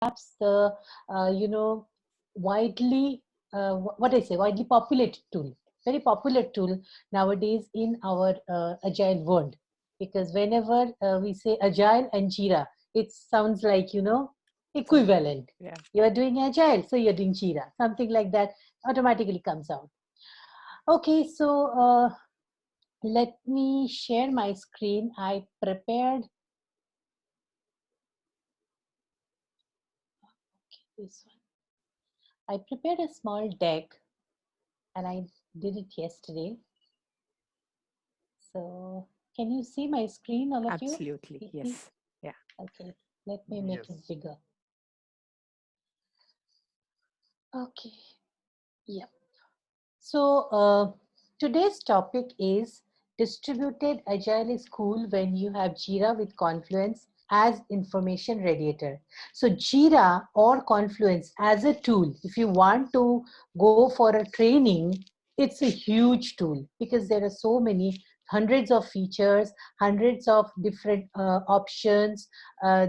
perhaps the widely what I say widely populated tool, very popular tool nowadays in our agile world. Because whenever we say agile and Jira, it sounds like Similar. equivalent. Yeah. You are doing agile, so you're doing Jira. Something like that automatically comes out. Okay, so let me share my screen. I prepared this one. I prepared a small deck and I did it yesterday. So can you see my screen, all of you? Absolutely. Yes. Yeah. Okay, let me make it Yes. bigger. Okay, yeah. So today's topic is distributed agile is cool when you have Jira with Confluence as information radiator. So Jira or Confluence as a tool, if you want to go for a training, it's a huge tool because there are so many hundreds of features, hundreds of different options,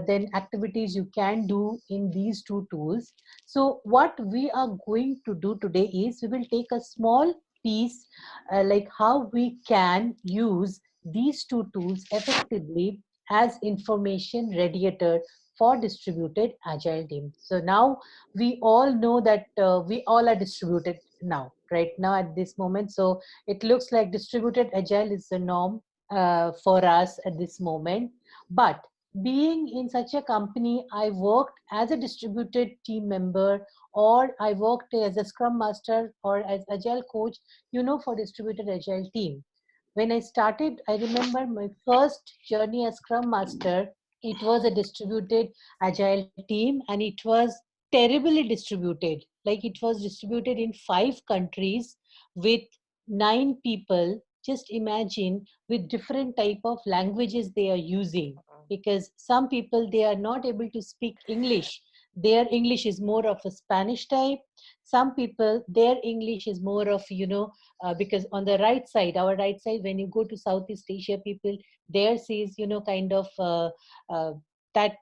then activities you can do in these two tools. So what we are going to do today is we will take a small piece like how we can use these two tools effectively as information radiator for distributed agile team. So now we all know that we all are distributed now, right now at this moment. So it looks like distributed agile is the norm for us at this moment. But being in such a company, I worked as a distributed team member, or I worked as a scrum master or as agile coach, for distributed agile team. When I started, I remember my first journey as scrum master, it was a distributed agile team and it was terribly distributed. Like it was distributed in 5 countries with 9 people. Just imagine with different type of languages they are using, because some people they are not able to speak English. Their English is more of a Spanish type. Some people their English is more of because on the right side, our right side, when you go to Southeast Asia, people there sees kind of uh, that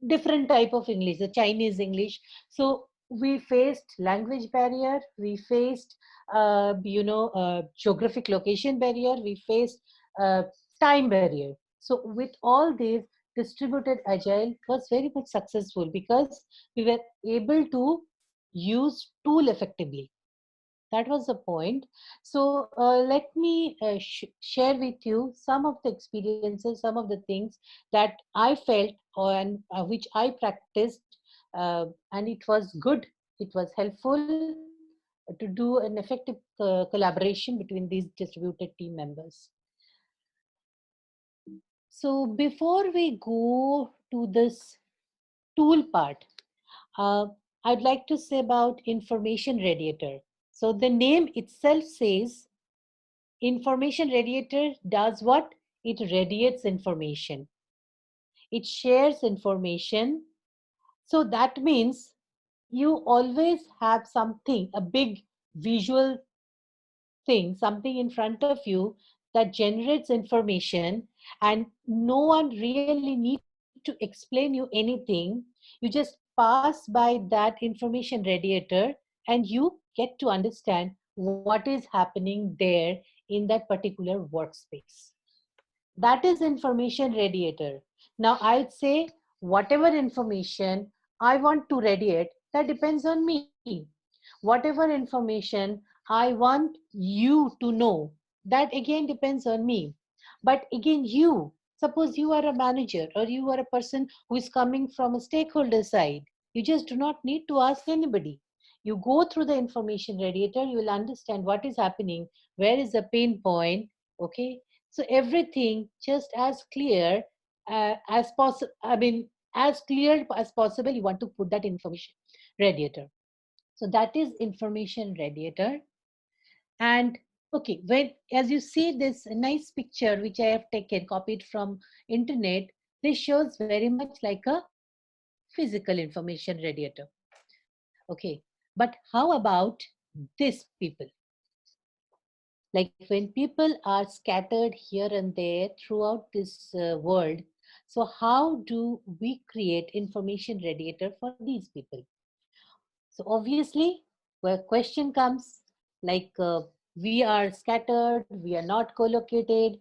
different type of English, the Chinese English. So we faced language barrier, we faced geographic location barrier, we faced uh, time barrier. So with all these, distributed agile was very much successful because we were able to use tool effectively. That was the point. So let me share with you some of the experiences, some of the things that I felt and which I practiced, and it was good. It was helpful to do an effective collaboration between these distributed team members. So before we go to this tool part, uh, I'd like to say about information radiator. So the name itself says information radiator does what? It radiates information. It shares information. So that means you always have something, a big visual thing, something in front of you that generates information, and no one really need to explain you anything. You just pass by that information radiator and you get to understand what is happening there in that particular workspace. That is information radiator. Now I'll say whatever information I want to radiate, that depends on me. Whatever information I want you to know, that again depends on me. But again, you, suppose you are a manager or you are a person who is coming from a stakeholder side, you just do not need to ask anybody. You go through the information radiator, you will understand what is happening, where is the pain point. Okay, so everything just as clear as possible. I mean, as clear as possible, you want to put that information radiator. So that is information radiator. And okay, when as you see this nice picture which I have taken, copied from internet, this shows very much like a physical information radiator. Okay, but how about this people? Like when people are scattered here and there throughout this world, So how do we create information radiator for these people? So obviously, where question comes, like we are scattered, we are not co-located,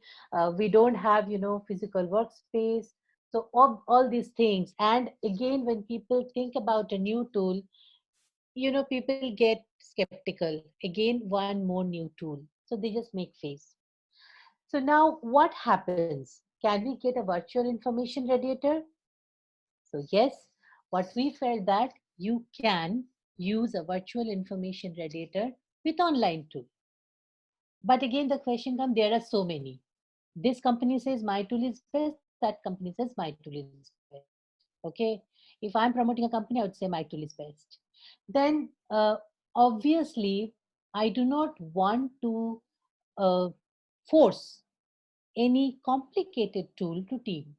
we don't have physical workspace. So all these things, and again, when people think about a new tool, people get skeptical. Again, one more new tool, so they just make face. So now, what happens? Can we get a virtual information radiator? So yes, what we felt that you can use a virtual information radiator with online tool. But again, the question comes, there are so many. This company says my tool is best, that company says my tool is best. Okay. If I'm promoting a company, I would say my tool is best. Then obviously, I do not want to force any complicated tool to team.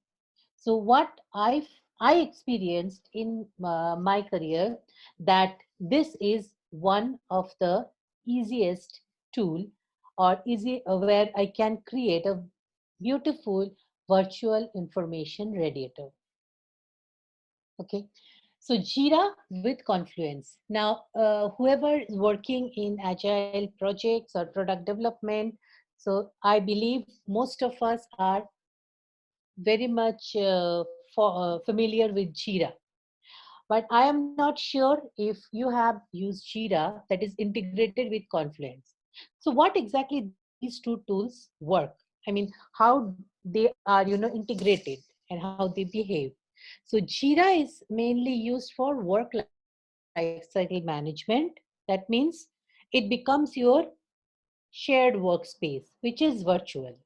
So what I experienced in my career, that this is one of the easiest tool, or easy where I can create a beautiful virtual information radiator. Okay. So Jira with Confluence. Now, whoever is working in agile projects or product development, so I believe most of us are very much familiar with Jira. But I am not sure if you have used Jira that is integrated with Confluence. So what exactly these two tools work? I mean, how they are, integrated and how they behave. So Jira is mainly used for work lifecycle management. That means it becomes your shared workspace, which is virtual.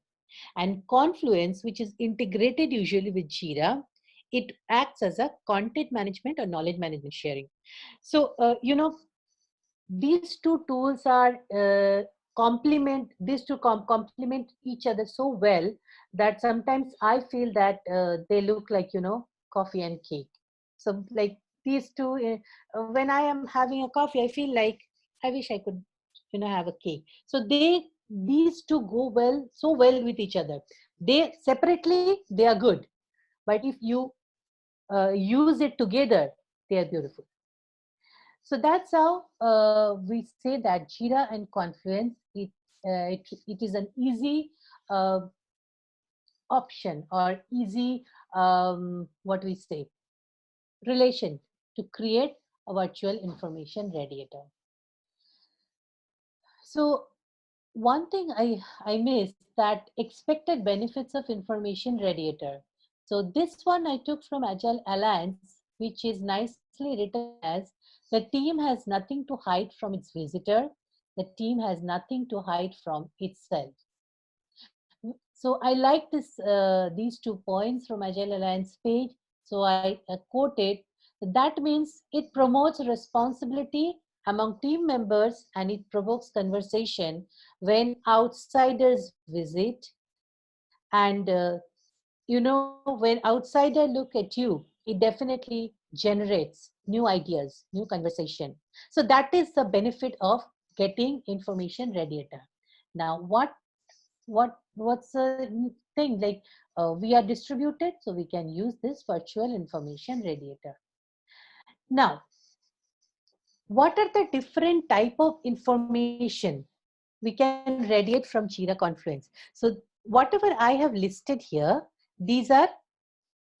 And Confluence, which is integrated usually with Jira, it acts as a content management or knowledge management sharing. So, these two tools are complement each other so well that sometimes I feel that they look like coffee and cake. So like these two, when I am having a coffee, I feel like I wish I could have a cake. So these two go well so well with each other. They separately they are good, but if you use it together, they are beautiful. So that's how we say that Jira and Confluence, it is an easy uh, option or easy, what we say, relation to create a virtual information radiator. So one thing I missed, that expected benefits of information radiator. So this one I took from Agile Alliance, which is nicely written as, the team has nothing to hide from its visitor. The team has nothing to hide from itself. So I like these 2 points from Agile Alliance page. So I quoted, that means it promotes responsibility among team members and it provokes conversation when outsiders visit. And when outsider look at you, it definitely generates new ideas, new conversation. So that is the benefit of getting information radiator. Now what's the thing, like we are distributed, so we can use this virtual information radiator. Now, what are the different type of information we can radiate from Jira Confluence? So whatever I have listed here, these are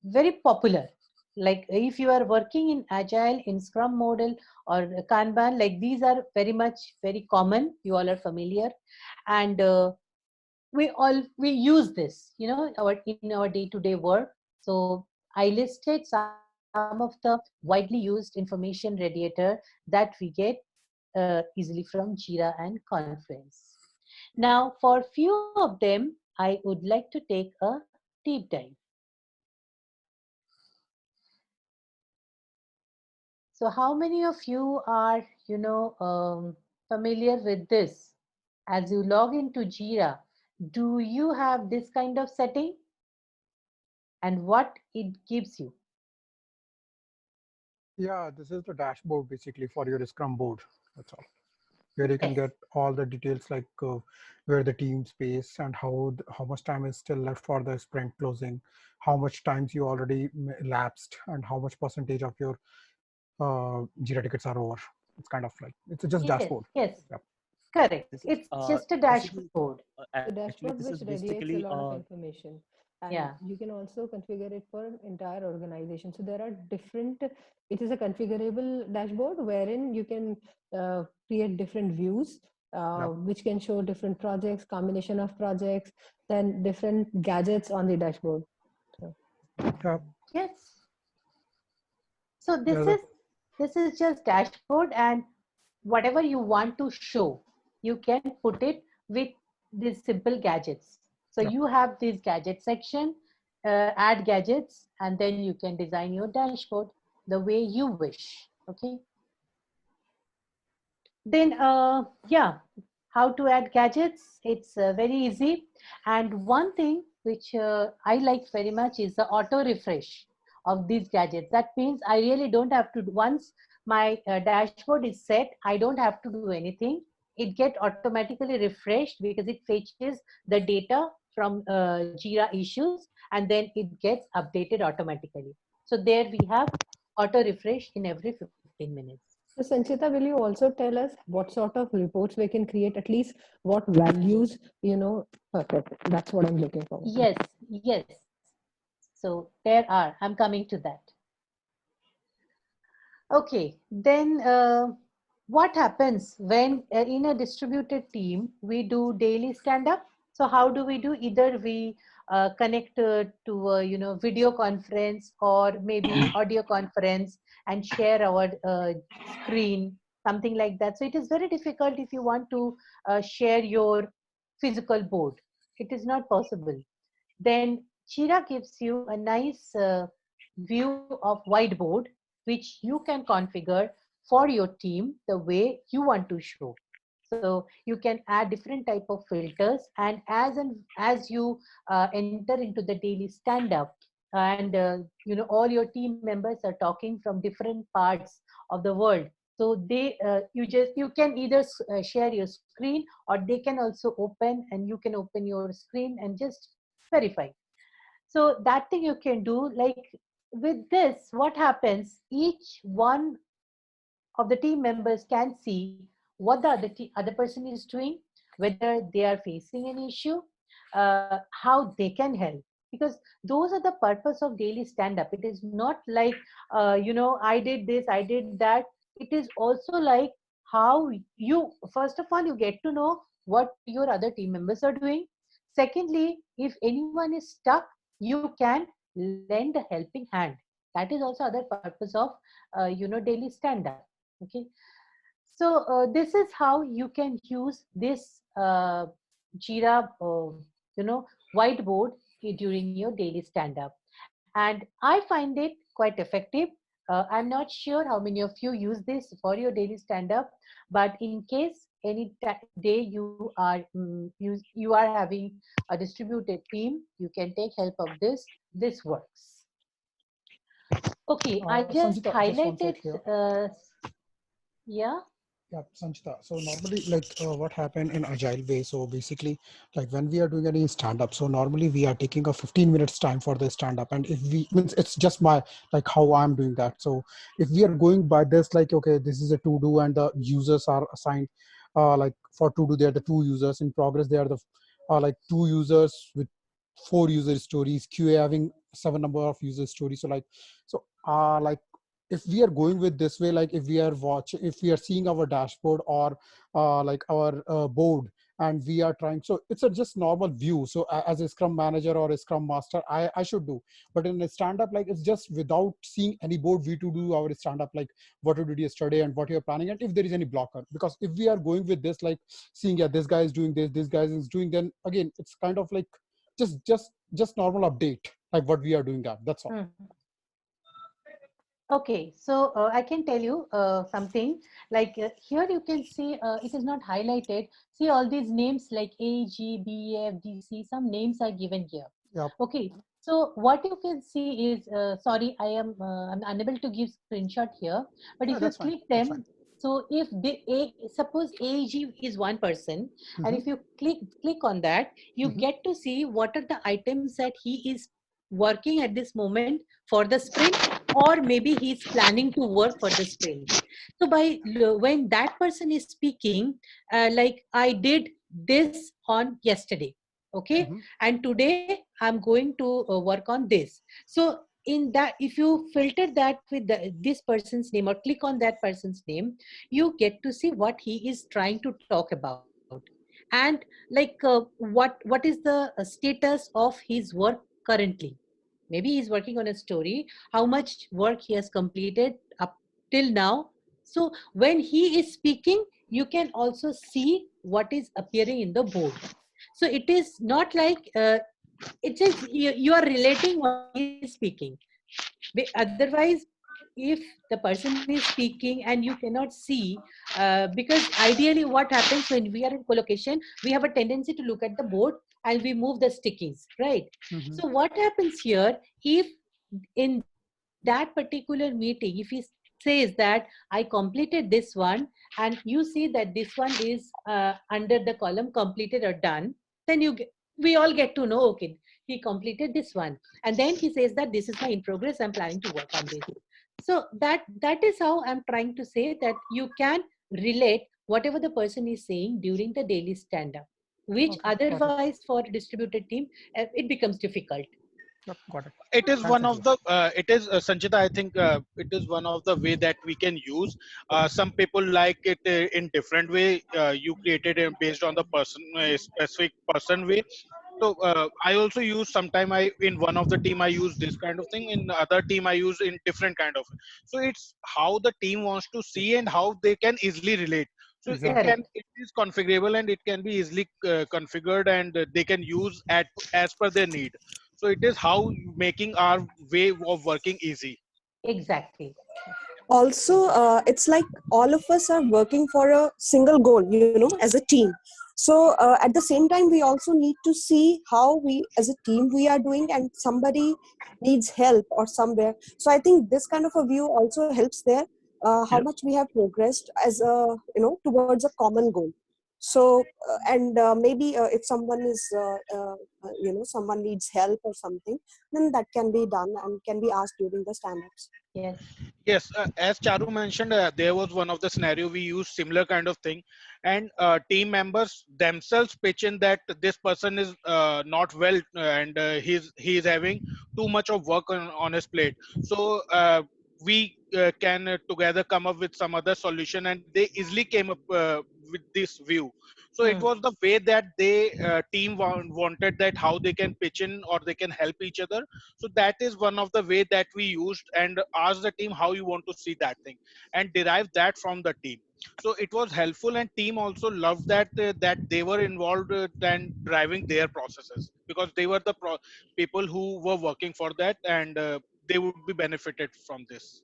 very popular. Like if you are working in agile, in scrum model or kanban, like these are very much very common, you all are familiar. And we use this our day-to-day work. So I listed some of the widely used information radiator that we get easily from Jira and Confluence. Now for few of them I would like to take a deep dive. So how many of you are familiar with this? As you log into Jira, do you have this kind of setting, and what it gives you? Yeah, this is the dashboard basically for your Scrum board. That's all. where you can Yes. get all the details like where the team space and how much time is still left for the sprint closing, how much times you already lapsed, and how much percentage of your Jira tickets are over. It's kind of like it's just Yes. dashboard. Yes. Yep. Correct. Yes, It's just a basically, dashboard. The actually, this dashboard is which basically radiates a lot of information, and Yeah. you can also configure it for an entire organization. So there are different, it is a configurable dashboard wherein you can create different views, Yep. which can show different projects, combination of projects, then different gadgets on the dashboard. So, Yep. Yes. So Yeah. this is just dashboard, and whatever you want to show, you can put it with these simple gadgets. So Yep. you have this gadget section, add gadgets, and then you can design your dashboard the way you wish. Okay. Then, yeah, how to add gadgets? It's very easy. And one thing which I like very much is the auto refresh of these gadgets. That means I really don't have to, once my dashboard is set, I don't have to do anything. It get automatically refreshed because it fetches the data from Jira issues, and then it gets updated automatically. So there we have auto refresh in every 15 minutes. so Sanchita, will you also tell us what sort of reports we can create, at least what values, perfect. That's what I'm looking forward to. Yes, yes. So there are, I'm coming to that. Okay, then what happens when in a distributed team we do daily stand up? So how do we do? Either we connect to a video conference, or maybe audio conference, and share our screen, something like that. So it is very difficult if you want to share your physical board. It is not possible. Then Jira gives you a nice view of whiteboard, which you can configure for your team the way you want to show. So you can add different type of filters, and as you enter into the daily stand up, and all your team members are talking from different parts of the world. So you can either share your screen, or they can also open, and you can open your screen and just verify. So that thing you can do. Like with this, what happens, each one of the team members can see what the other person is doing, whether they are facing an issue, how they can help. Because those are the purpose of daily stand up. It is not like I did this, I did that. It is also like how you, first of all, you get to know what your other team members are doing. Secondly, if anyone is stuck, you can lend a helping hand. That is also other purpose of daily stand up. Okay. So this is how you can use this Jira, whiteboard during your daily stand-up. And I find it quite effective. I'm not sure how many of you use this for your daily stand-up, but in case any day you are you are having a distributed team, you can take help of this. This works. Okay, I just Sanchita, just one highlighted. sec here. Yeah. Yeah, Sanchita. So normally, like what happened in agile way. So basically, like when we are doing any stand up, so normally we are taking a 15 minutes time for the stand up, and if we means it's just my like how I'm doing that. So if we are going by this, like okay, this is a to do, and the users are assigned, like for to do, they are the two users in progress. They are the like two users with four user stories. QA having seven number of user stories. So like like if we are going with this way, like if we are watching, if we are seeing our dashboard or like our board, and we are trying, so it's a just normal view. So as a scrum manager or a scrum master, I should do. But in a stand up, like it's just without seeing any board, we to do our stand up, like what you did yesterday and what you're planning, and if there is any blocker. Because if we are going with this, like seeing, yeah, this guy is doing this guy is doing, then again it's kind of like just normal update, like what we are doing that, that's all. Hmm. Okay, so I can tell you something. Like here you can see it is not highlighted. See all these names like A, G, B, F, D, C, some names are given here. Yep. Okay, so what you can see is, sorry, I'm unable to give screenshot here, but Yeah, if you that's fine. click That's them, fine. So if suppose AEG is one person, and if Mhm. you click on that, you Mhm. get to see what are the items that he is working at this moment for the sprint, or maybe he's planning to work for the sprint. So when that person is speaking, like I did this on yesterday, okay, Mhm. and today I'm going to work on this. So in that, if you filter that with this person's name or click on that person's name, you get to see what he is trying to talk about, and like what is the status of his work currently. Maybe he's working on a story, how much work he has completed up till now. So when he is speaking, you can also see what is appearing in the board. So it is not like it is you are relating what he is speaking. Otherwise, if the person is speaking and you cannot see, because ideally what happens when we are in colocation, we have a tendency to look at the board and we move the stickies, right? Mhm. So what happens here, if in that particular meeting, if he says that I completed this one, and you see that this one is under the column completed or done, then we all get to know, okay, he completed this one, and then he says that this is my in progress, I'm planning to work on this. So that is how I'm trying to say that you can relate whatever the person is saying during the daily stand up, which Okay, got it. otherwise for a distributed team it becomes difficult. Yep, got it. It is Thanks, one of Sanjay. the it is Sanchita, I think it is one of the way that we can use. Some people like it in different way. You created it based on the person, specific person way. So I also use sometime I in one of the team I use this kind of thing, in the other team I use in different kind of. So it's how the team wants to see and how they can easily relate. So Exactly. Correct. it is configurable and it can be easily configured, and they can use at as per their need. So it is how making our way of working easy. Exactly. Also, it's like all of us are working for a single goal, as a team. So at the same time, we also need to see how we as a team we are doing, and somebody needs help or somewhere. So I think this kind of a view also helps there, how Yep. much we have progressed as a, towards a common goal. So and maybe if someone is someone needs help or something, then that can be done and can be asked during the stand-ups. Yes. Yes, as Charu mentioned, there was one of the scenario we used similar kind of thing, and team members themselves pitch in that this person is not well, and he is having too much of work on his plate. So we can together come up with some other solution, and they easily came up with this view. So it Hmm. was the way that they team wanted that how they can pitch in or they can help each other. So that is one of the way that we used, and ask the team how you want to see that thing and derive that from the team. So it was helpful, and team also loved that they were involved and driving their processes, because they were the people who were working for that, and they would be benefited from this.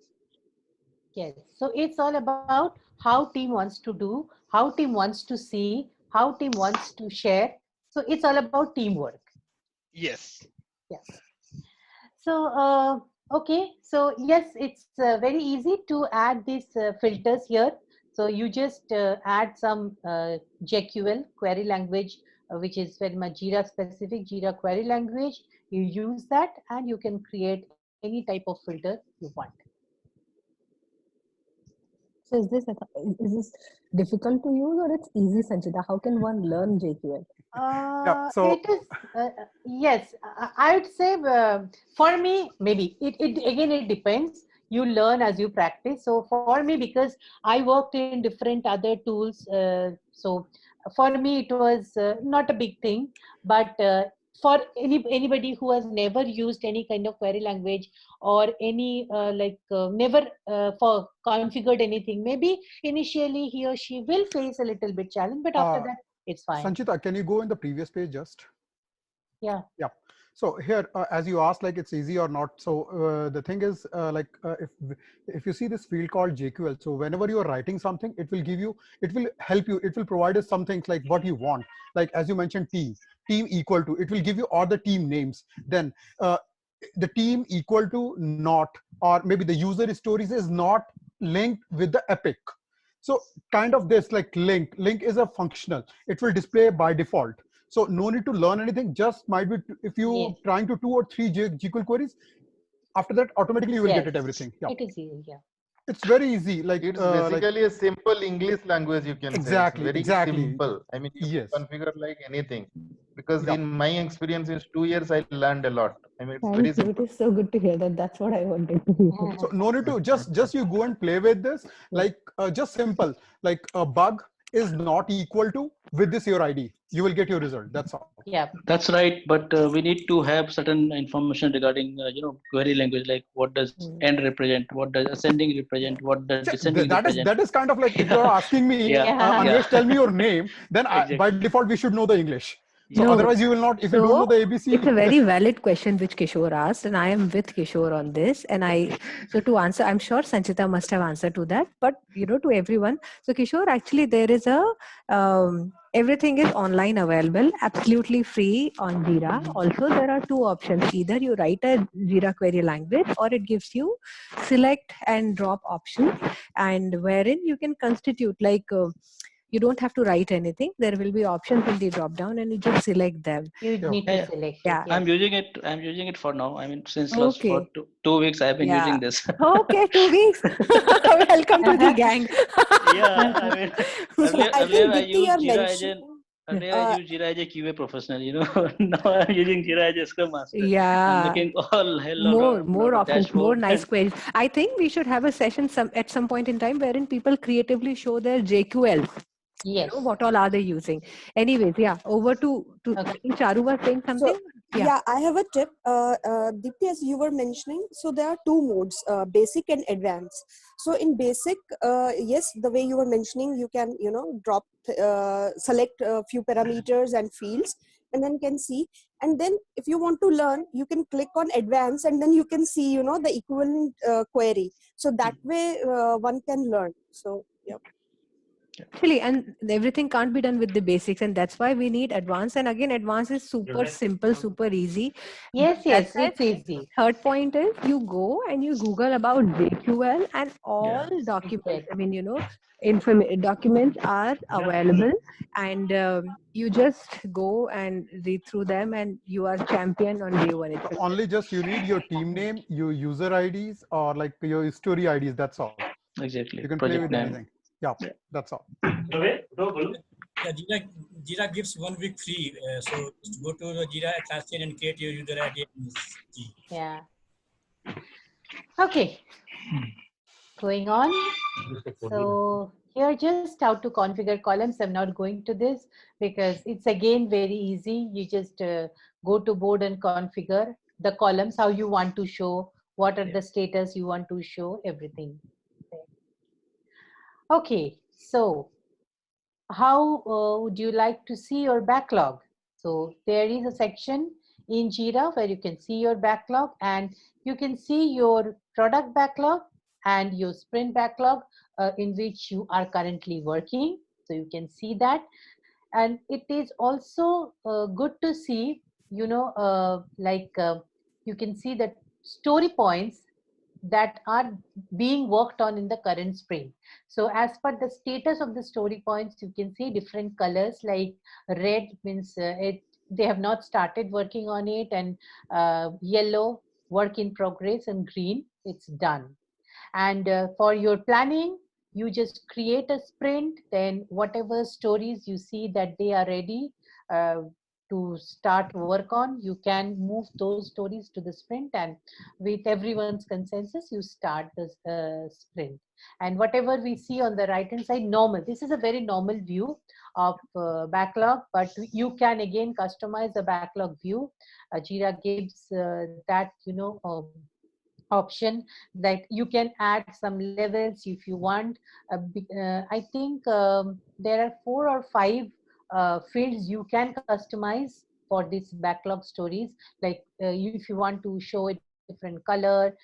Yes. So it's all about how team wants to do, how team wants to see, how team wants to share. So it's all about teamwork. Yes. Yeah. So, okay. So yes, it's very easy to add these filters here. So you just add some JQL query language, which is very much Jira specific, Jira query language. You use that and you can create any type of filter you want. So is this difficult to use or it's easy, Sanchita? How can one learn JQL? Yep. So It is, yes, I would say for me, maybe it again, it depends. You learn as you practice. So for me, because I worked in different other tools, so for me, it was not a big thing. But for anybody who has never used any kind of query language or any never for configured anything, maybe initially he or she will face a little bit challenge, but after uh, that, it's fine. Sanchita, can you go in the previous page just? Yeah. Yeah. So here, as you asked, like it's easy or not. So the thing is, if you see this field called JQL, so whenever you are writing something, it will give you, it will help you, it will provide us some things like what you want. Like as you mentioned, team equal to, it will give you all the team names. Then the team equal to not, or maybe the user stories is not linked with the epic. So kind of this like link is a functional. It will display by default. So no need to learn anything. Just might be if you Yes. trying to 2 or 3 SQL queries. After that, automatically you will get Yes. it everything. Yeah, It is easy. Yeah. it's very easy. It's basically a simple English language, you can say. It's very exactly. simple. I mean, you Yes. can configure like anything. Because Yeah. in my experience in 2 years, I learned a lot. I mean, it's very Thank you. simple. It is so good to hear that. That's what I wanted to hear. So no need to just you go and play with this, like just simple, like a bug is not equal to with this your ID, you will get your result. That's all. Yeah. That's right, but we need to have certain information regarding query language, like what does end represent, what does ascending represent, what does descending represent. That is kind of like if you're asking me, Yeah. Anvesh, tell me your name, then Exactly. by default we should know the English. So No. otherwise you will not, if you don't know the ABC. It's a very valid question which Kishore asked, and I am with Kishore on this. And so to answer, I'm sure Sanchita must have answered to that, but to everyone. So Kishore, actually there is everything is online available, absolutely free on Jira. Also, there are two options. Either you write a Jira query language, or it gives you select and drop options, and wherein you can constitute you don't have to write anything. There will be options in the drop down, and you just select them. You need to select Yeah. it. I'm using it for now. I mean, since last for 2 weeks, I've been using this. Okay, 2 weeks. Welcome to the gang. Yeah, I mean, I think I Dipti, used you're Jira as mentioning. I used Jira as a QA professional. Now I'm using Jira as a Scrum Master. Yeah. I'm looking all hell more options, more dashboard. nice queries. I think we should have a session at some point in time wherein people creatively show their JQL. Yes. What all are they using? Anyways, yeah, over to I think Charu was saying something. So, yeah, I have a tip. Dipti, as you were mentioning, so there are two modes, basic and advanced. So in basic, yes, the way you were mentioning, you can, select a few parameters and fields, and then can see. And then if you want to learn, you can click on advanced, and then you can see, the equivalent query. So that way one can learn. So, yeah. Actually, and everything can't be done with the basics, and that's why we need advanced. And again, advanced is super simple, super easy. Yes, it's easy. Third point is you go and you Google about JQL, and all documents. I mean, documents are available, and you just go and read through them, and you are champion on day one. Only just you need your team name, your user IDs, or like your story IDs. That's all. Exactly. You can play with anything. Yeah, that's all. Jira gives 1 week free. So just go to the Jira Atlassian and create your user ID. Yeah. Okay. Going on. So here just how to configure columns. I'm not going to this because it's again very easy. You just go to board and configure the columns, how you want to show, what are the status you want to show, everything. Okay, so how would you like to see your backlog? So there is a section in Jira where you can see your backlog, and you can see your product backlog and your sprint backlog in which you are currently working. So you can see that. And it is also good to see, you can see the story points that are being worked on in the current sprint. So as per the status of the story points, you can see different colors, like red means they have not started working on it, and yellow work in progress, and green it's done. And for your planning, you just create a sprint, then whatever stories you see that they are ready to start work on, you can move those stories to the sprint, and with everyone's consensus you start the sprint. And whatever we see on the right hand side, normal, this is a very normal view of backlog, but you can again customize the backlog view. Jira gives that option that you can add some levels if you want. I think there are 4 or 5 fields you can customize for this backlog stories. Like if you want to show a different color,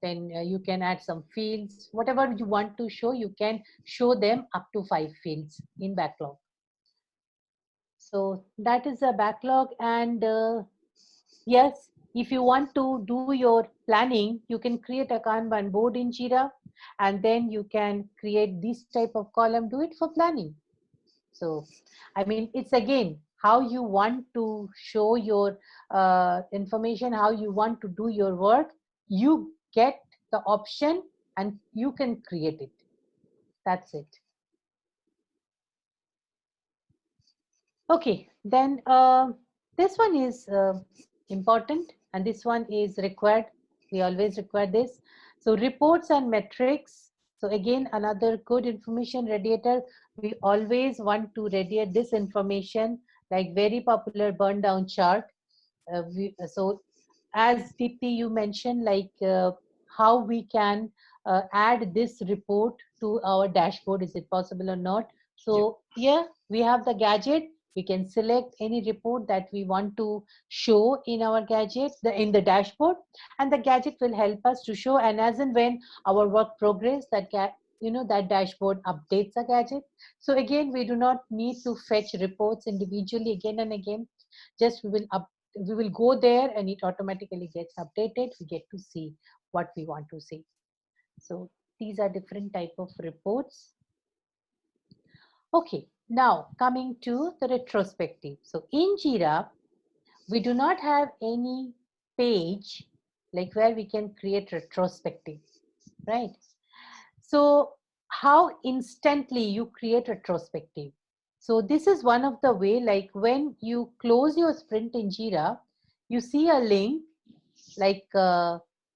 then you can add some fields. Whatever you want to show, you can show them up to 5 fields in backlog. So that is a backlog. And yes, if you want to do your planning, you can create a Kanban board in Jira, and then you can create this type of column, do it for planning. So, I mean, it's again how you want to show your information, how you want to do your work. You get the option and you can create it. That's it. Okay, then this one is important and this one is required. We always require this. So reports and metrics. So again, another good information radiator. We always want to radiate this information, like very popular burn down chart. So as Deepti, you mentioned, like how we can add this report to our dashboard. Is it possible or not? So here we have the gadget. We can select any report that we want to show in our gadget, in the dashboard, and the gadget will help us to show. And as and when our work progress, that that dashboard updates the gadget. So again, we do not need to fetch reports individually again and again. Just we will go there and it automatically gets updated. We get to see what we want to see. So these are different type of reports. Okay, now coming to the retrospective. So in Jira, we do not have any page like where we can create retrospective, right? So how instantly you create retrospective? So this is one of the way, like when you close your sprint in Jira, you see a link like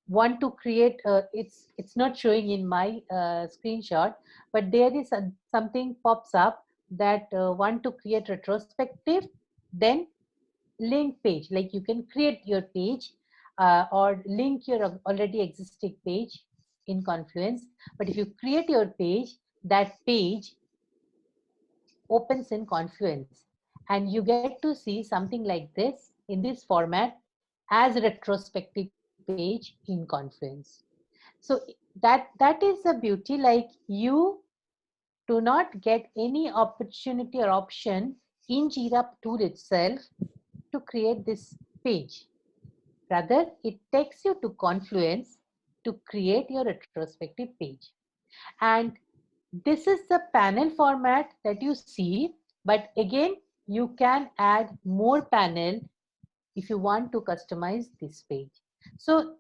want to create, it's not showing in my screenshot, but there is something pops up that want to create retrospective, then link page, like you can create your page or link your already existing page in Confluence. But if you create your page, that page opens in Confluence and you get to see something like this in this format as a retrospective page in Confluence. So that is the beauty, like you do not get any opportunity or option in Jira tool itself to create this page. Rather, it takes you to Confluence to create your retrospective page. And this is the panel format that you see, but again, you can add more panel if you want to customize this page. So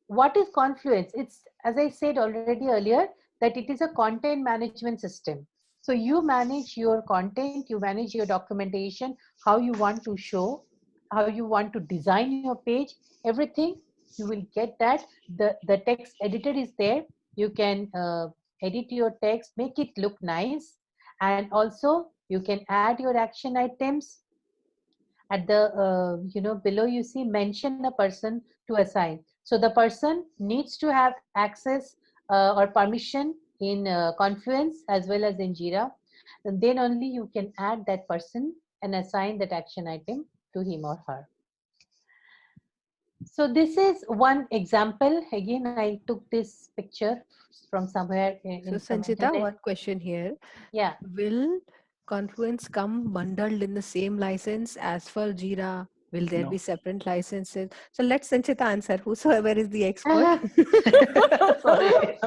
what is Confluence? It's, as I said already earlier, that it is a content management system. So you manage your content, you manage your documentation, how you want to show, how you want to design your page, everything, you will get that. The text editor is there. You can edit your text, make it look nice. And also you can add your action items. At the, below you see mention a person to assign. So the person needs to have access or permission in Confluence as well as in Jira. And then only you can add that person and assign that action item to him or her. So this is one example. Again, I took this picture from somewhere. So Sanchita, one question here. Yeah. Will Confluence come bundled in the same license as for Jira? Will there be separate licenses? So let Sanchita answer, whosoever is the expert. Sorry.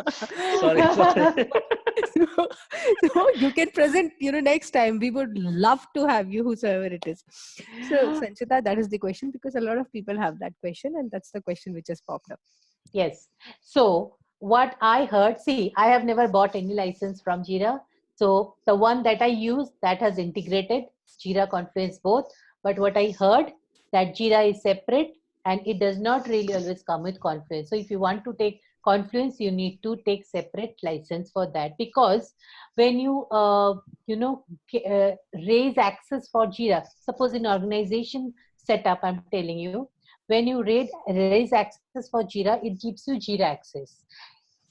So you can present, next time. We would love to have you, whosoever it is. So Sanchita, that is the question, because a lot of people have that question, and that's the question which has popped up. Yes. So what I heard, see, I have never bought any license from Jira. So the one that I use, that has integrated Jira, Confluence both. But what I heard, that Jira is separate and it does not really always come with Confluence. So if you want to take Confluence, you need to take separate license for that, because when you raise access for Jira, suppose in organization setup, I'm telling you, when you raise access for Jira, it gives you Jira access.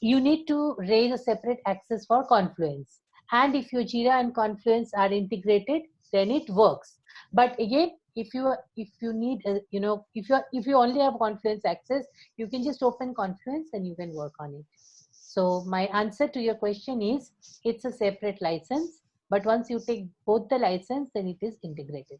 You need to raise a separate access for Confluence. And if your Jira and Confluence are integrated, then it works. But again, if you need, if you only have Confluence access, you can just open Confluence and you can work on it. So my answer to your question is, it's a separate license, but once you take both the license, then it is integrated.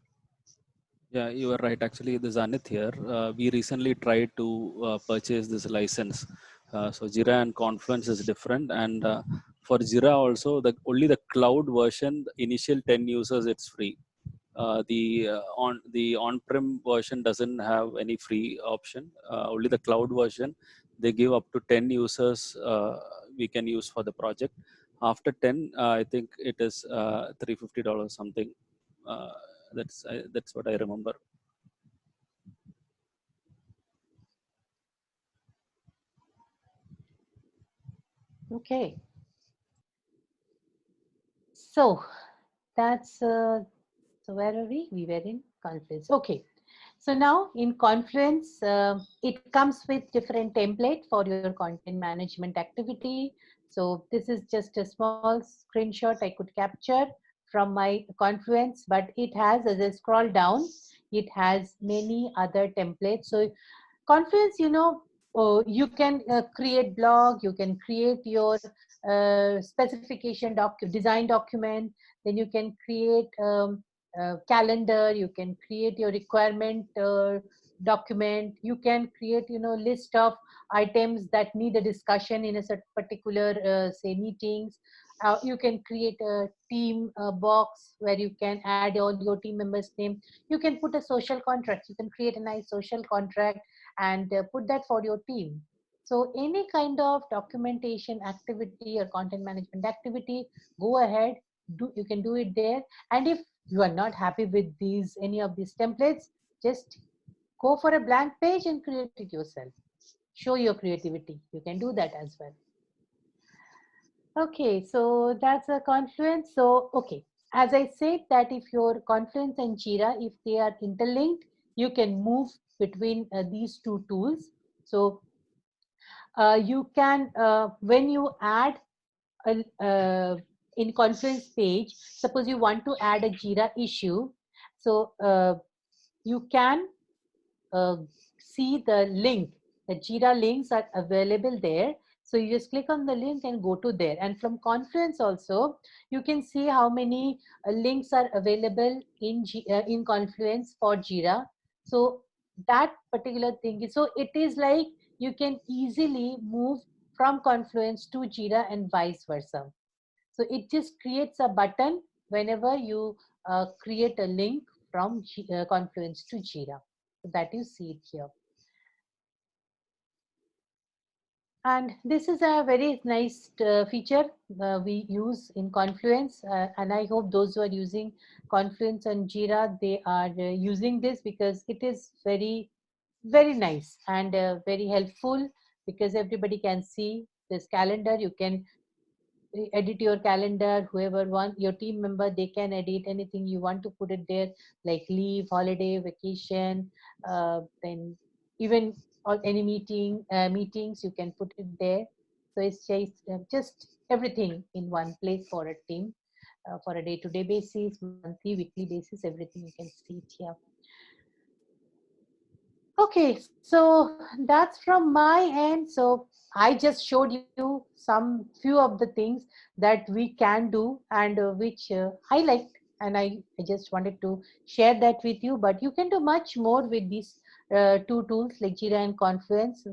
Yeah, you are right. Actually, this is Anit here. We recently tried to purchase this license So Jira and Confluence is different, and for Jira also, only the cloud version, the initial 10 users, it's free. The on-prem version doesn't have any free option. Only the cloud version, they give up to 10 users we can use for the project. After 10, I think it is $350 something. That's what I remember. Okay. So that's so where are we? We were in Confluence. Okay. So now in Confluence, it comes with different template for your content management activity. So this is just a small screenshot I could capture from my Confluence, but it has, as I scroll down, it has many other templates. So Confluence, you can create blog, you can create your specification design document, then you can create calendar, you can create your requirement document, you can create list of items that need a discussion in a particular say meetings. You can create a team box where you can add all your team members name. You can put a social contract, you can create a nice social contract and put that for your team. So any kind of documentation activity or content management activity, go ahead, you can do it there. And if you are not happy with any of these templates, just go for a blank page and create it yourself. Show your creativity. You can do that as well. Okay, so that's a Confluence. So, okay, as I said that if your Confluence and Jira, if they are interlinked, you can move between these two tools. So you can, when you add in Confluence page, suppose you want to add a Jira issue, so you can see the link. The Jira links are available there. So you just click on the link and go to there. And from Confluence also, you can see how many links are available in Confluence for Jira. So that particular thing is, so it is like you can easily move from Confluence to Jira and vice versa. So it just creates a button whenever you create a link from Confluence to Jira. So that you see it here. And this is a very nice feature we use in Confluence. And I hope those who are using Confluence and Jira, they are using this because it is very, very nice and very helpful because everybody can see this calendar. You can edit your calendar, whoever wants, your team member, they can edit anything you want to put it there, like leave, holiday, vacation, then even or any meetings, you can put it there. So it's just everything in one place for a team, for a day-to-day basis, monthly, weekly basis, everything you can see it here. Okay, so that's from my end. So I just showed you some few of the things that we can do and which I liked, and I just wanted to share that with you. But you can do much more with these two tools like Jira and Confluence.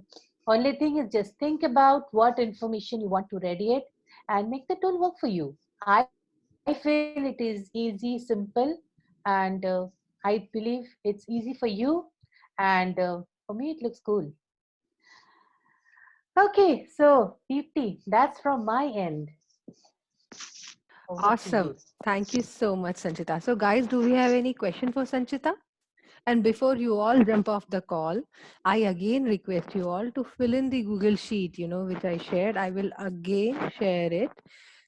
Only thing is just think about what information you want to radiate and make the tool work for you. I feel it is easy, simple, and I believe it's easy for you. And for me, it looks cool. Okay, so Deepti, that's from my end. Over to Awesome. you. Thank you so much, Sanchita. So guys, do we have any question for Sanchita? And before you all jump off the call, I again request you all to fill in the Google Sheet, which I shared. I will again share it.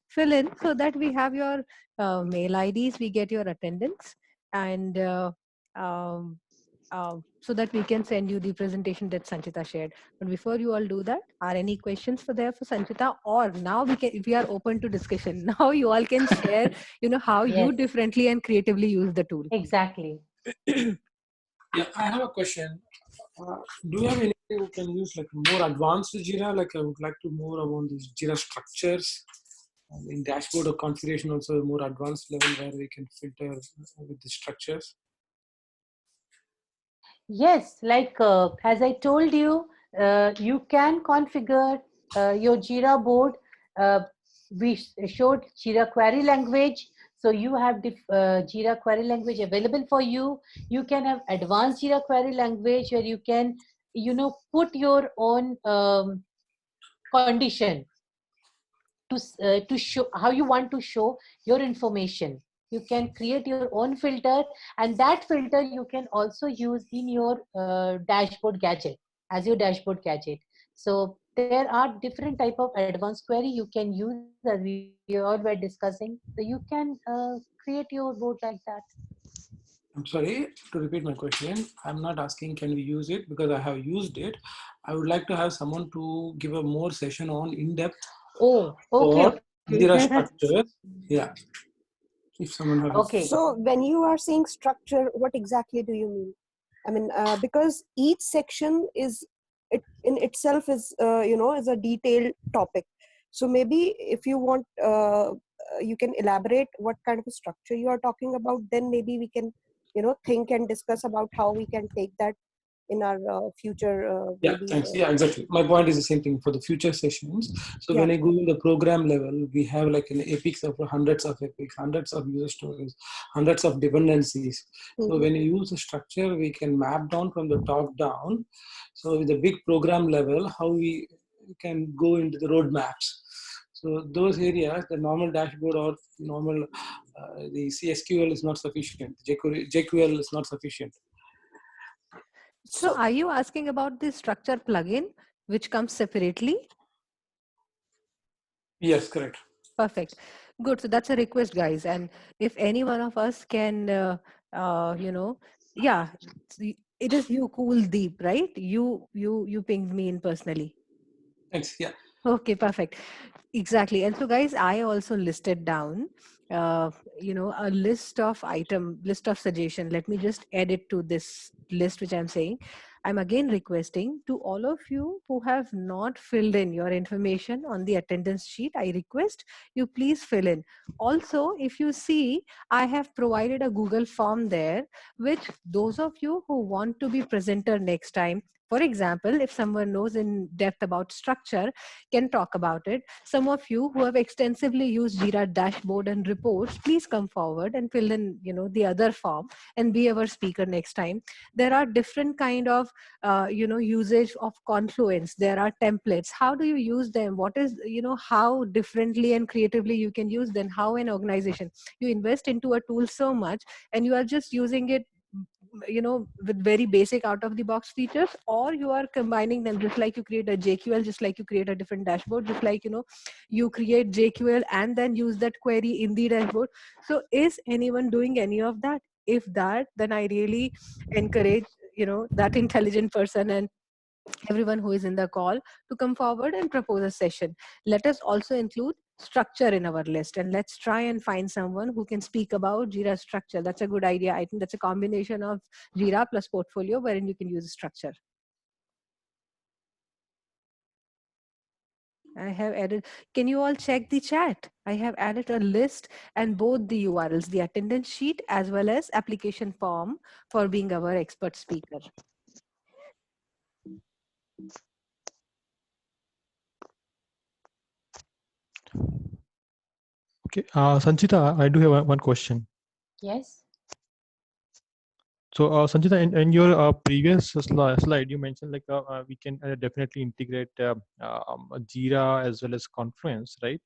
Fill in so that we have your mail IDs, we get your attendance, and so that we can send you the presentation that Sanchita shared. But before you all do that, are any questions for Sanchita? Or now we are open to discussion. Now you all can share, how you Yes. differently and creatively use the tool. Exactly. Yeah, I have a question. Do you have anything you can use like more advanced Jira? Like I would like to more about these Jira structures. In dashboard or configuration also a more advanced level where we can filter with the structures. Yes, like as I told you, you can configure your Jira board. We showed Jira query language. So you have Jira query language available for you. You can have advanced Jira query language where you can, put your own condition to show how you want to show your information. You can create your own filter, and that filter you can also use in your dashboard gadget as your dashboard gadget. So there are different type of advanced query you can use, as we all were discussing. So you can create your board like that. I'm sorry to repeat my question. I'm not asking can we use it because I have used it. I would like to have someone to give a more session on in-depth Oh, okay. for Jira structure. Yeah. If someone has. Okay. So when you are saying structure, what exactly do you mean? I mean, because each section is it in itself is is a detailed topic. So maybe if you want, you can elaborate what kind of a structure you are talking about. Then maybe we can think and discuss about how we can take that in our future. Yeah, thanks. Yeah, exactly. My point is the same thing for the future sessions. So when I go in the program level, we have like an epics of hundreds of epics, hundreds of user stories, hundreds of dependencies. So when you use a structure, we can map down from the top down. So with the big program level, how we can go into the roadmaps. So those areas, the normal dashboard or normal, the CSQL is not sufficient. JQL is not sufficient. So are you asking about the structure plugin, which comes separately? Yes, correct. Perfect. Good. So that's a request, guys. And if any one of us can, yeah, it is you, Cool Deep, right? You pinged me in personally. Thanks. Yeah. Okay, perfect. Exactly. And so, guys, I also listed down, a list of suggestion. Let me just add it to this list, which I'm saying. I'm again requesting to all of you who have not filled in your information on the attendance sheet. I request you please fill in. Also, if you see, I have provided a Google form there, which those of you who want to be presenter next time, for example, if someone knows in depth about structure, can talk about it. Some of you who have extensively used Jira dashboard and reports, please come forward and fill in, the other form and be our speaker next time. There are different kind of, usage of Confluence. There are templates. How do you use them? What is, how differently and creatively you can use them? How an organization, you invest into a tool so much and you are just using it with very basic out of the box features, or you are combining them, just like you create a JQL, just like you create a different dashboard, just like you create JQL and then use that query in the dashboard. So is anyone doing any of that? If that, then I really encourage that intelligent person and everyone who is in the call to come forward and propose a session. Let us also include structure in our list, and let's try and find someone who can speak about Jira structure. That's a good idea. I think that's a combination of Jira plus portfolio wherein you can use structure. I have added, can you all check the chat? I have added a list and both the URLs, the attendance sheet as well as application form for being our expert speaker. Okay, Sanchita, I do have one question. Yes. So, Sanchita, in your previous slide, you mentioned like we can definitely integrate Jira as well as Confluence, right?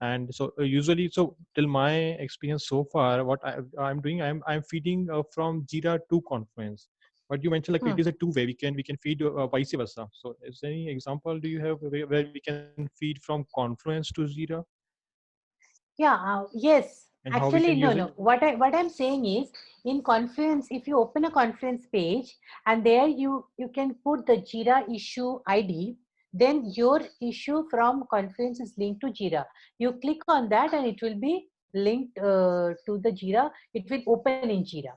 And so usually, so till my experience so far, what I'm doing, I'm feeding from Jira to Confluence. But you mentioned like it is a two-way. We can feed vice versa. So, is there any example do you have where we can feed from Confluence to Jira? Yeah, yes. And how we Actually, can no, use no. it? What I'm saying is, in Confluence, if you open a Confluence page and there you can put the Jira issue ID, then your issue from Confluence is linked to Jira. You click on that and it will be linked to the Jira. It will open in Jira.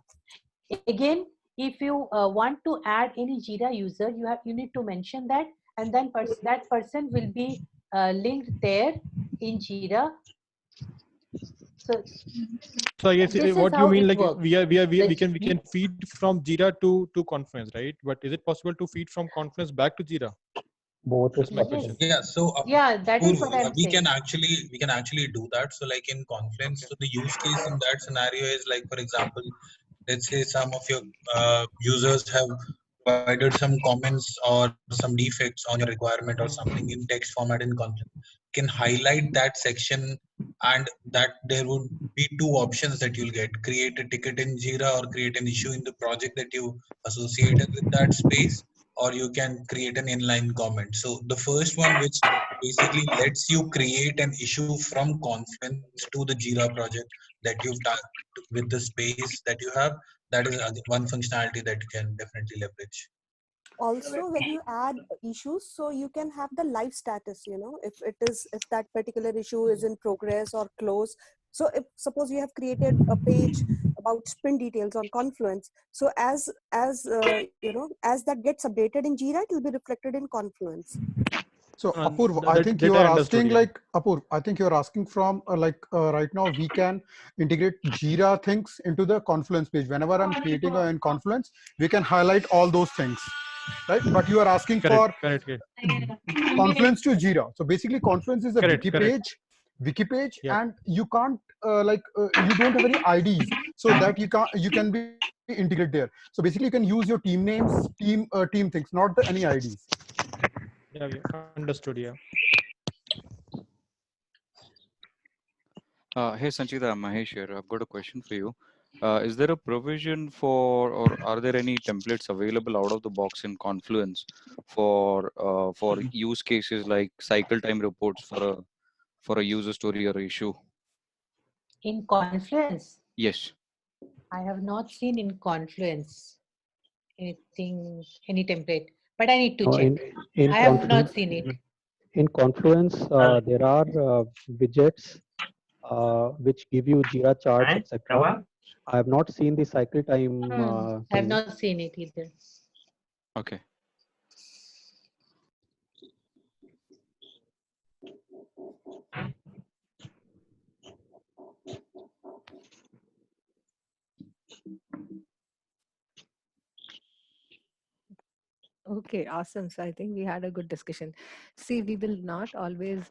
Again, if you want to add any Jira user, you need to mention that, and then that person will be linked there in Jira. So So I guess this is what you how mean, it like works. we can feed from Jira to Confluence, right? But is it possible to feed from Confluence back to Jira? Both is That's my Yes. question. possible. Yeah, so Yeah, that is Apurva, what I'm we saying. can actually do that. So like in Confluence, so the use case in that scenario is like, for example, let's say some of your users have provided some comments or some defects on your requirement or something in text format in Confluence. You can highlight that section, and that there would be two options that you'll get: create a ticket in Jira or create an issue in the project that you associated with that space, or you can create an inline comment. So the first one, which basically lets you create an issue from Confluence to the Jira project that you've done with the space that you have, that is one functionality that you can definitely leverage. Also, when you add issues, so you can have the live status, if that particular issue is in progress or close. So if suppose you have created a page about sprint details on Confluence, so as that gets updated in Jira, it will be reflected in Confluence. So Apurv, I think that you I are understood, asking yeah. like Apurv, I think you are asking from right now we can integrate Jira things into the Confluence page. Whenever I'm creating in Confluence, we can highlight all those things, right? But you are asking for Correct. Confluence to Jira. So basically, Confluence is a Correct. wiki page, Yep. and you can't you don't have any IDs, so that you can be integrated there. So basically, you can use your team names, team things, not any IDs. Yeah, understood. Yeah. Hey Sanchita, Mahesh here. I've got a question for you. Is there a provision for, or are there any templates available out of the box in Confluence for use cases like cycle time reports for a user story or issue? In Confluence, Yes. I have not seen in Confluence any template, but I need to check. In I have not Confluence, seen it. in Confluence, there are widgets which give you Jira charts, etc. I have not seen the cycle time I have thing. not seen it either. Okay. Okay, awesome. So I think we had a good discussion. See, we will not always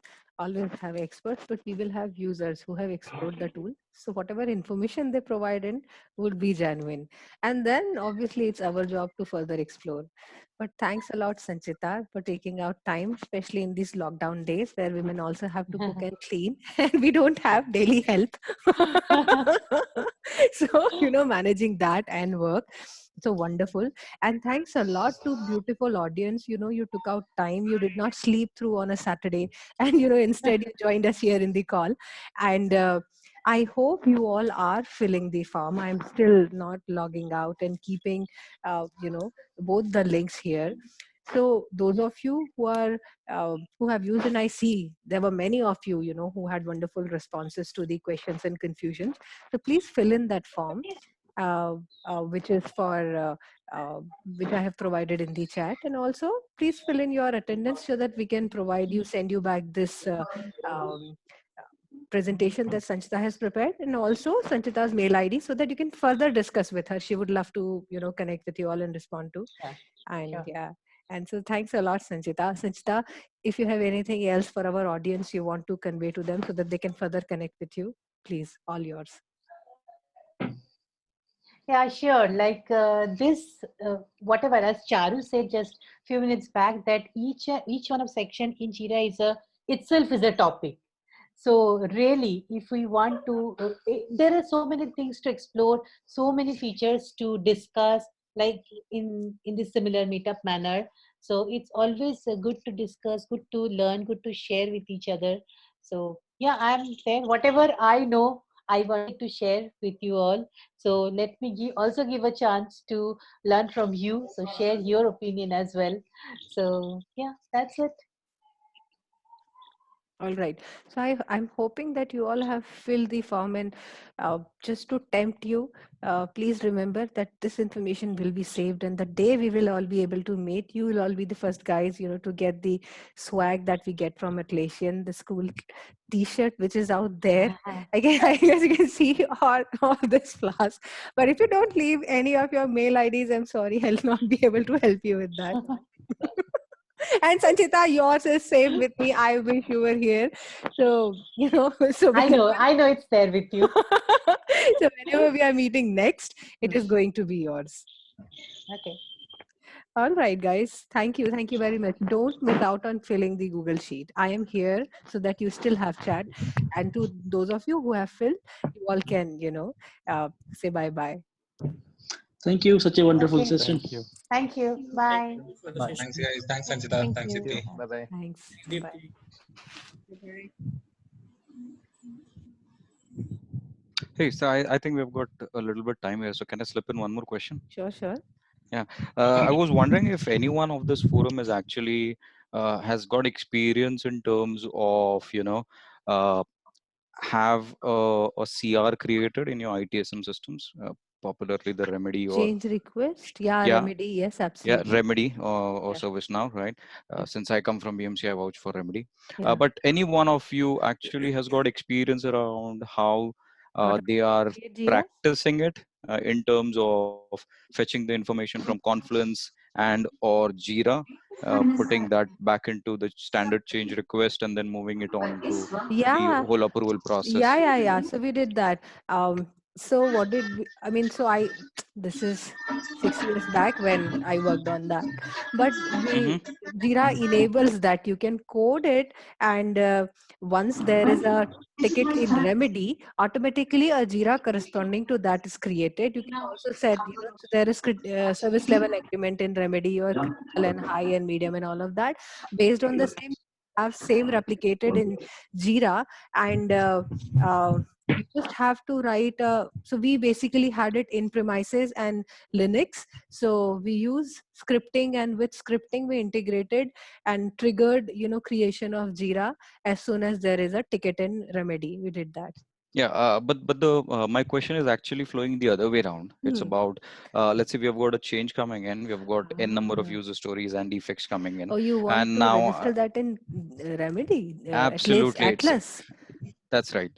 have experts, but we will have users who have explored the tool. So whatever information they provide in would be genuine. And then obviously it's our job to further explore. But thanks a lot, Sanchita, for taking out time, especially in these lockdown days where women also have to cook and clean and we don't have daily help. So, managing that and work. So wonderful. And thanks a lot to beautiful audience. You took out time. You did not sleep through on a Saturday. And, instead you joined us here in the call. And I hope you all are filling the form. I'm still not logging out and keeping, both the links here. So those of you who have used, and I see there were many of you, who had wonderful responses to the questions and confusions. So please fill in that form. Which is which I have provided in the chat, and also please fill in your attendance so that we can send you back this presentation that Sanchita has prepared, and also Sanchita's mail ID so that you can further discuss with her. She would love to connect with you all and respond to. And yeah. And so thanks a lot, Sanchita. Sanchita, if you have anything else for our audience you want to convey to them so that they can further connect with you, please, all yours. Yeah, sure. Like whatever, as Charu said just few minutes back, that each one of section in Jira itself is a topic. So really, if we want to, there are so many things to explore, so many features to discuss, like in this similar meetup manner. So it's always good to discuss, good to learn, good to share with each other. So yeah, I'm there. Whatever I know, I wanted to share with you all. So let me also give a chance to learn from you. So share your opinion as well. So yeah, that's it. All right. So I'm hoping that you all have filled the form, and just to tempt you, please remember that this information will be saved, and the day we will all be able to meet, you will all be the first guys, to get the swag that we get from Atlassian, the school T-shirt, which is out there. Again, I guess you can see all this flowers. But if you don't leave any of your mail IDs, I'm sorry, I'll not be able to help you with that. And Sanchita, yours is saved with me. I wish you were here. So, so I know it's there with you. so whenever we are meeting next, it is going to be yours. Okay. All right, guys. Thank you. Thank you very much. Don't miss out on filling the Google Sheet. I am here so that you still have chat. And to those of you who have filled, you all can, say bye-bye. Thank you. Such a wonderful Okay. session. Thank you. Thank you. Bye. Bye. Thanks, guys. Thanks, Sanchita. Thank Thanks, you. Dipti. Bye bye. Thanks. Deepti. Hey, so I think we've got a little bit time here. So can I slip in one more question? Sure, sure. Yeah, I was wondering if anyone of this forum is actually has got experience in terms of have a CR created in your ITSM systems, popularly the Remedy or Change request. Yeah, yeah, Remedy. Yes, yeah, absolutely. Remedy or Yeah. ServiceNow, right? Yeah. Since I come from BMC, I vouch for Remedy. Yeah. But any one of you actually has got experience around how they are Jira? practicing it in terms of fetching the information from Confluence and or Jira, putting that back into the standard change request and then moving it on to the Yeah. whole approval process. Yeah. So we did that. So what did we, I mean, so this is 6 years back when I worked on that. But Jira enables that you can code it, and once there is a ticket in Remedy, automatically a Jira corresponding to that is created. You can also set, so there is service level agreement in Remedy, or critical and high and medium and all of that. Based on the same replicated in Jira, and you just have to write. So we basically had it in premises and Linux. So we use scripting, and with scripting we integrated and triggered, creation of Jira as soon as there is a ticket in Remedy. We did that. Yeah, but the my question is actually flowing the other way around. It's about let's say we have got a change coming in, we have got n number of user stories and defects coming in, Oh, you want and to now register that in Remedy? absolutely, Atlas. that's right.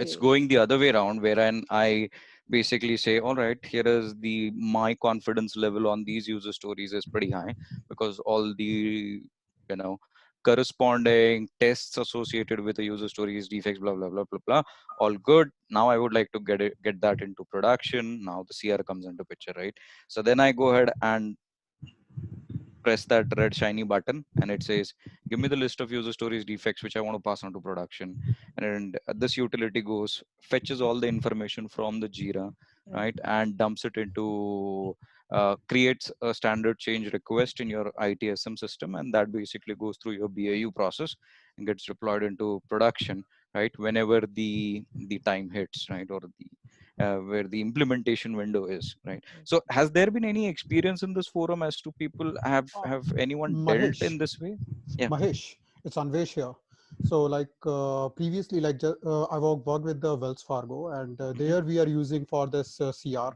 It's Okay. going the other way around, wherein I basically say, all right, here is my confidence level on these user stories is pretty high because all the you know corresponding tests associated with the user stories, defects, blah blah blah blah blah, all good. Now I would like to get that into production. Now the CR comes into picture, right? So then I go ahead and press that red shiny button and it says give me the list of user stories defects which I want to pass on to production, and this utility goes fetches all the information from the Jira, right, and dumps it into creates a standard change request in your ITSM system, and that basically goes through your BAU process and gets deployed into production, right, whenever the time hits, right, or the where the implementation window is, right? So has there been any experience in this forum as to people have anyone dealt Mahesh, in this way? Yeah. Mahesh, it's Anvesh here. So like previously, like I worked with the Wells Fargo, and there we are using for this CR,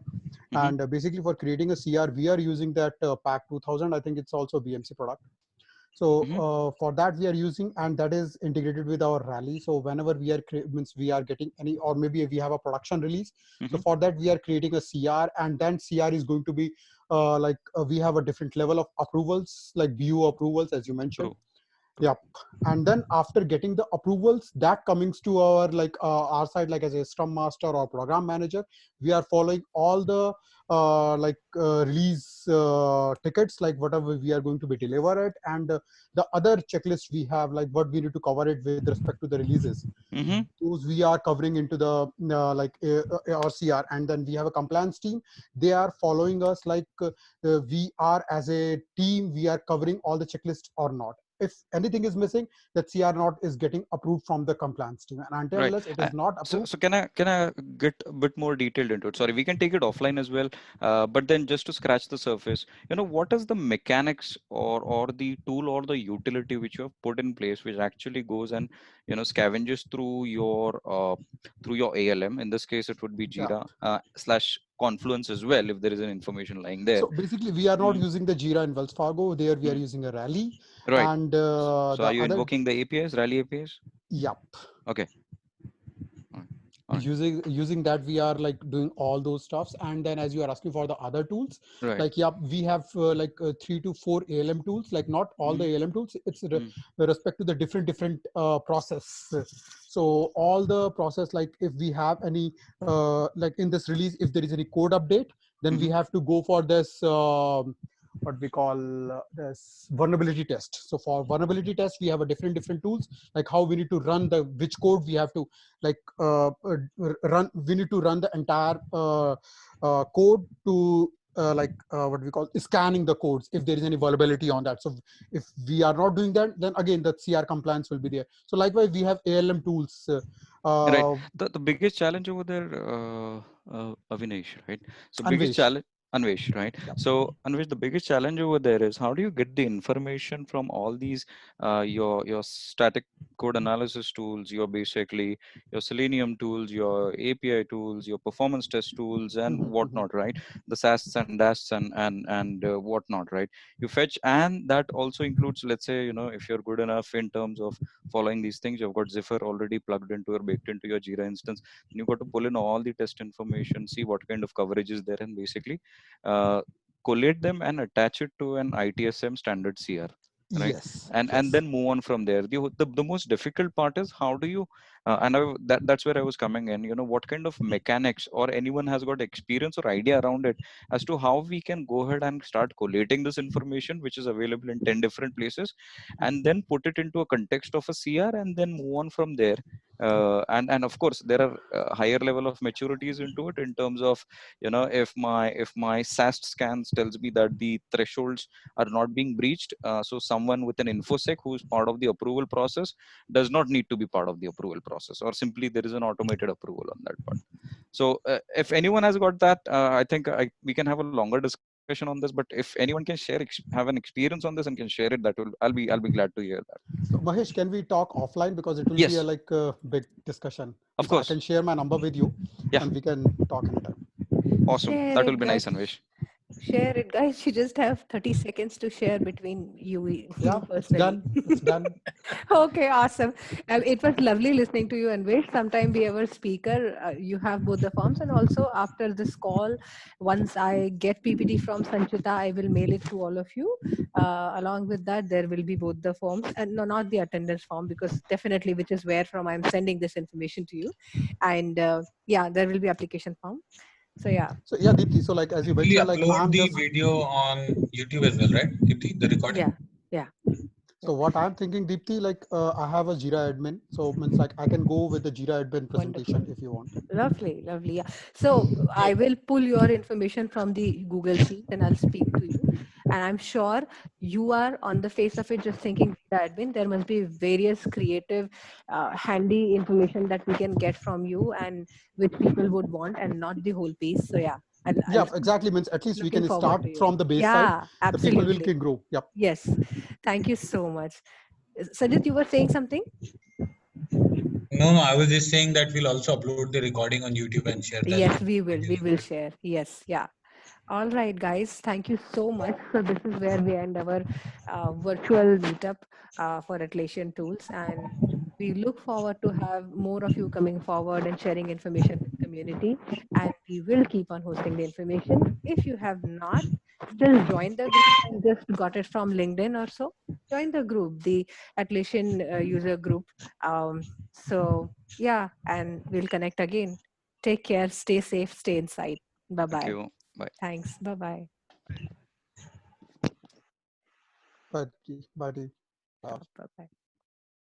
and basically for creating a CR, we are using that Pack 2000. I think it's also BMC product. So for that we are using, and that is integrated with our Rally. So whenever we are means we are getting any, or maybe we have a production release. So for that we are creating a CR, and then CR is going to be we have a different level of approvals, like BU approvals, as you mentioned. Yep. And then after getting the approvals, that comes to our our side, like as a Scrum Master or Program Manager, we are following all the release tickets, like whatever we are going to be delivered, and the other checklist we have, like what we need to cover it with respect to the releases. Those we are covering into the our CR, and then we have a compliance team. They are following us, we are as a team, we are covering all the checklists or not. if anything is missing, that CR not is getting approved from the compliance team, and until Right. unless it is not approved. So can I get a bit more detailed into it? Sorry, we can take it offline as well. But then just to scratch the surface, what is the mechanics or the tool or the utility which you have put in place, which actually goes and scavenges through your ALM. In this case, it would be Jira slash Confluence as well, if there is an information lying there. So basically, we are not using the Jira in Wells Fargo. There we are using a Rally. Right. And so the are you other, invoking the APIs, Rally APIs? Yep. Okay. Using that, we are like doing all those stuffs. And then as you are asking for the other tools, right. like we have 3 to 4 ALM tools, like not all the ALM tools. It's respect to the different process. So all the process, like if we have any like in this release, if there is any code update, then we have to go for this what we call this vulnerability test. So for vulnerability test, we have a different tools, like how we need to run which code we have to like run. We need to run the entire code to what we call scanning the codes if there is any vulnerability on that. So if we are not doing that, then again the CR compliance will be there. So likewise, we have ALM tools. Right. The biggest challenge over there, Avinash, right? So biggest Anvesh. challenge. Anvesh, right? Yep. So Anvesh, the biggest challenge over there is how do you get the information from all these your static code analysis tools, your basically your Selenium tools, your API tools, your performance test tools, and whatnot, right? The SAST and DAST and whatnot, right? You fetch, and that also includes, let's say, if you're good enough in terms of following these things, you've got Zephyr already plugged into or baked into your Jira instance. Then you've got to pull in all the test information, see what kind of coverage is there, and basically collate them and attach it to an ITSM standard CR, right? Yes. And then move on from there. The most difficult part is how do you that's where I was coming in. What kind of mechanics, or anyone has got experience or idea around it as to how we can go ahead and start collating this information which is available in 10 different places, and then put it into a context of a CR, and then move on from there. And of course there are higher level of maturities into it, in terms of if my SAST scans tells me that the thresholds are not being breached, so someone with an infosec who is part of the approval process does not need to be part of the approval process, or simply there is an automated approval on that part. So if anyone has got that, I think we can have a longer discussion on this, but if anyone can have an experience on this and can share it, I'll be glad to hear that. So Mahesh, can we talk offline, because it will be a big discussion. Of course. I can share my number with you, and we can talk anytime. Awesome. Share That will it, be nice, guys. Anvesh. Share it, guys. You just have 30 seconds to share between you Yeah, personally. it's done. It's done. Okay, awesome. It was lovely listening to you, Anvesh. Sometime be our speaker. You have both the forms, and also after this call, once I get PPT from Sanchita, I will mail it to all of you. Along with that, there will be both the forms, and no, not the attendance form, because definitely, which is where from I'm sending this information to you. And yeah, there will be application form. So yeah. So yeah, Deepti. So like as you We mentioned, like upload I'm the just video on YouTube as well, right, Deepti? The recording. Yeah. So what I'm thinking, Deepti, like I have a Jira admin, so means like I can go with the Jira admin presentation if you want. Lovely. Yeah. So I will pull your information from the Google Sheet and I'll speak to you. And I'm sure you are on the face of it just thinking admin. There must be various creative, handy information that we can get from you, and which people would want, and not the whole piece. So yeah. Yeah, exactly. Means at least we can start from the base side. The people can grow. Yep. Yes. Thank you so much. Sajid, you were saying something? No, I was just saying that we'll also upload the recording on YouTube and share that. Yes, we will share. Yes. Yeah. All right, guys. Thank you so much. So this is where we end our virtual meetup for Atlassian Tools, and we look forward to have more of you coming forward and sharing information with the community. And we will keep on hosting the information. If you have not still joined the group and just got it from LinkedIn or so, join the group, the Atlassian user group. So yeah, and we'll connect again. Take care. Stay safe. Stay inside. Bye-bye. Thank you. Bye. Thanks. Bye-bye. Bye. Bye. Bye-bye.